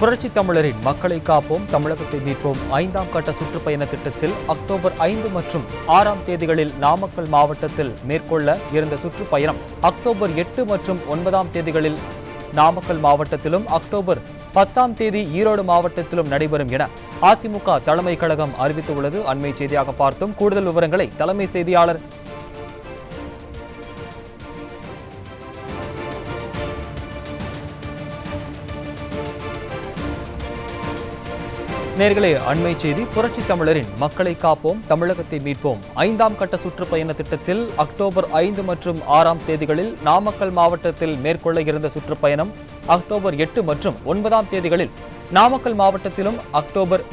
புரட்சி தமிழரின் மக்களை காப்போம் தமிழகத்தை மீட்போம் 5ஆம் கட்ட சுற்றுப்பயண திட்டத்தில் அக்டோபர் 5 மற்றும் 6ஆம் தேதிகளில் நாமக்கல் மாவட்டத்தில் மேற்கொள்ள இருந்த சுற்றுப்பயணம் அக்டோபர் 8 மற்றும் 9ஆம் தேதிகளில் நாமக்கல் மாவட்டத்திலும் அக்டோபர் 10ஆம் தேதி ஈரோடு மாவட்டத்திலும் நடைபெறும் என அதிமுக தலைமை கழகம் அறிவித்துள்ளது. அண்மை செய்தியாக பார்த்தோம். கூடுதல் விவரங்களை தலைமை செய்தியாளர் நேர்களே, அண்மை செய்தி. புரட்சி தமிழரின் மக்களை காப்போம் தமிழகத்தை மீட்போம் 5ஆம் கட்ட சுற்றுப்பயண திட்டத்தில் அக்டோபர் 5 மற்றும் 6ஆம் தேதிகளில் நாமக்கல் மாவட்டத்தில் மேற்கொள்ள இருந்த சுற்றுப்பயணம் அக்டோபர் 8 மற்றும் 9ஆம் தேதிகளில் நாமக்கல் மாவட்டத்திலும் அக்டோபர்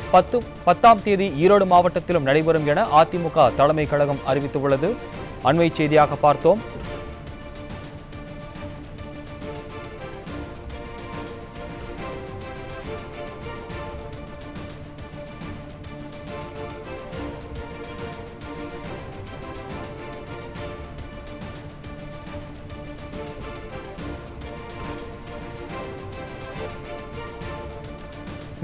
10ஆம் தேதி ஈரோடு மாவட்டத்திலும் நடைபெறும் என அதிமுக தலைமை கழகம் அறிவித்துள்ளது. அண்மை செய்தியாக பார்த்தோம்.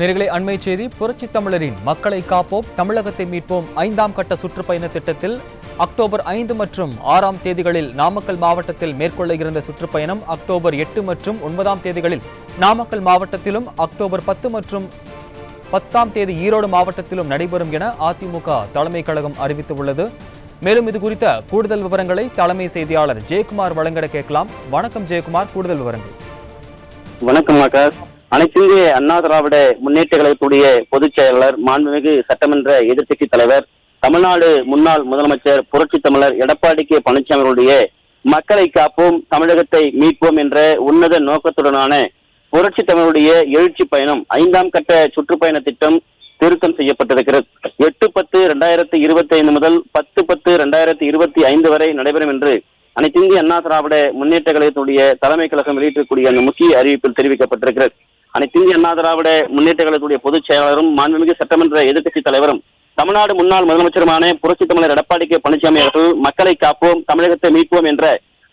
நேர்களே, அண்மை செய்தி. புரட்சி தமிழரின் மக்களை காப்போம் தமிழகத்தை மீட்போம் 5ஆம் கட்ட சுற்றுப்பயண திட்டத்தில் அக்டோபர் 5 மற்றும் 6ஆம் தேதிகளில் நாமக்கல் மாவட்டத்தில் மேற்கொள்ள இருந்த சுற்றுப்பயணம் அக்டோபர் 8 மற்றும் 9ஆம் தேதிகளில் நாமக்கல் மாவட்டத்திலும் அக்டோபர் 10 மற்றும் 10ஆம் தேதி ஈரோடு மாவட்டத்திலும் நடைபெறும் என அதிமுக தலைமை கழகம் அறிவித்துள்ளது. மேலும் இது குறித்த கூடுதல் விவரங்களை தலைமை செய்தியாளர் ஜெயக்குமார் வழங்கிட கேட்கலாம். வணக்கம் ஜெயக்குமார், கூடுதல் விவரங்கள். வணக்கம் ஆகாஷ். அனைத்திந்திய அண்ணா திராவிட முன்னேற்ற கழகத்துடைய பொதுச் செயலாளர், மாண்புமிகு சட்டமன்ற எதிர்க்கட்சி தலைவர், தமிழ்நாடு முன்னாள் முதலமைச்சர் புரட்சி தமிழர் எடப்பாடி கே பழனிசாமி அவர்களுடைய மக்களை காப்போம் தமிழகத்தை மீட்போம் என்ற உன்னத நோக்கத்துடனான புரட்சி தமிழருடைய எழுச்சி பயணம் 5ஆம் கட்ட சுற்றுப்பயண திட்டம் திருத்தம் செய்யப்பட்டிருக்கிறது. 8/10/2025 முதல் 10/10/2025 வரை நடைபெறும் என்று அனைத்திந்திய அண்ணா திராவிட முன்னேற்ற கழகத்துடைய தலைமை கழகம் வெளியிட்டிருக்கூடிய அந்த முக்கிய அறிவிப்பில் தெரிவிக்கப்பட்டிருக்கிறது. அனைத்திந்திய அண்ணா திராவிட முன்னேற்ற கழகத்துடைய பொதுச் செயலாளரும் மாண்புமிகு சட்டமன்ற எதிர்க்கட்சி தலைவரும் தமிழ்நாடு முன்னாள் முதலமைச்சருமான புரட்சி தமிழர் எடப்பாடி கே பழனிசாமி அவர்கள் மக்களை காப்போம் தமிழகத்தை மீட்போம் என்ற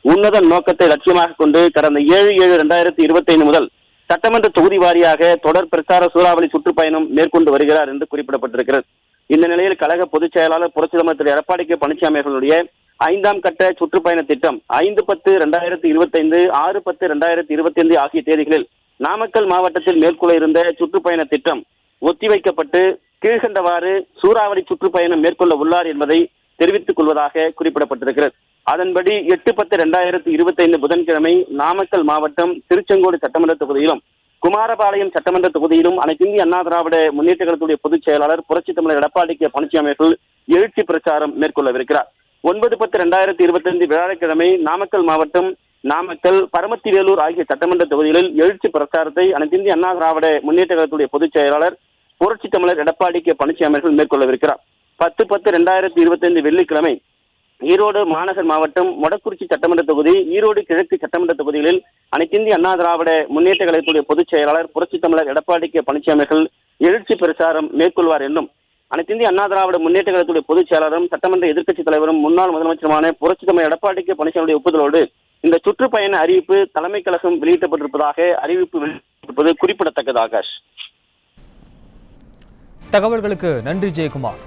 உன்னத நோக்கத்தை லட்சியமாக கொண்டு கடந்த 7/7/2025 முதல் சட்டமன்ற தொகுதி வாரியாக தொடர் பிரச்சார சூறாவளி சுற்றுப்பயணம் மேற்கொண்டு வருகிறார் என்று குறிப்பிடப்பட்டிருக்கிறது. இந்த நிலையில் கழக பொதுச் செயலாளர் புரட்சி தமிழர் திரு எடப்பாடி கே பழனிசாமி அவர்களுடைய 5ஆம் கட்ட சுற்றுப்பயண திட்டம் 5/10/2025, 6/10/2025 ஆகிய தேதிகளில் நாமக்கல் மாவட்டத்தில் மேற்கொள்ள இருந்த சுற்றுப்பயண திட்டம் ஒத்திவைக்கப்பட்டு கீழ்கண்டவாறு சூறாவளி சுற்றுப்பயணம் மேற்கொள்ள உள்ளார் என்பதை தெரிவித்துக் கொள்வதாக குறிப்பிடப்பட்டிருக்கிறது. அதன்படி 8/10/2025 புதன்கிழமை நாமக்கல் மாவட்டம் திருச்செங்கோடு சட்டமன்ற தொகுதியிலும் குமாரபாளையம் சட்டமன்ற தொகுதியிலும் அனைத்திந்திய அண்ணா திராவிட முன்னேற்ற கழகத்துடைய பொதுச் செயலாளர் புரட்சி தமிழர் எடப்பாடி கே பழனிசாமி அவர்கள் எழுச்சி பிரச்சாரம் மேற்கொள்ளவிருக்கிறார். 9/10/2025 வியாழக்கிழமை நாமக்கல் மாவட்டம் நாமக்கல், பரமத்தி வேலூர் ஆகிய சட்டமன்ற தொகுதிகளில் எழுச்சி பிரச்சாரத்தை அனைத்திந்திய அண்ணா திராவிட முன்னேற்ற கழகத்துடைய பொதுச் செயலாளர் புரட்சி தமிழர் எடப்பாடி கே பழனிசாமி அவர்கள் மேற்கொள்ளவிருக்கிறார். 10/10/2025 வெள்ளிக்கிழமை ஈரோடு மாநகர் மாவட்டம் மொடக்குறிச்சி சட்டமன்ற தொகுதி, ஈரோடு கிழக்கு சட்டமன்ற தொகுதிகளில் அனைத்திந்திய அண்ணா திராவிட முன்னேற்ற கழகத்துடைய பொதுச் செயலாளர் புரட்சி தமிழர் எடப்பாடி கே பழனிசாமி அவர்கள் எழுச்சி பிரச்சாரம் மேற்கொள்வார் என்றும் அனைத்திந்திய அண்ணா திராவிட முன்னேற்ற கழகத்துடைய பொதுச் செயலாளரும் சட்டமன்ற எதிர்க்கட்சி தலைவரும் முன்னாள் முதலமைச்சருமான புரட்சி தமிழர் எடப்பாடி கே பழனிசாமியுடைய ஒப்புதலோடு இந்த சுற்றுப்பயண அறிவிப்பு தலைமை கழகம் வெளியிடப்பட்டிருப்பதாக அறிவிப்பு வெளியிட்டிருப்பது குறிப்பிடத்தக்கது. ஆகாஷ், தகவல்களுக்கு நன்றி ஜெயக்குமார்.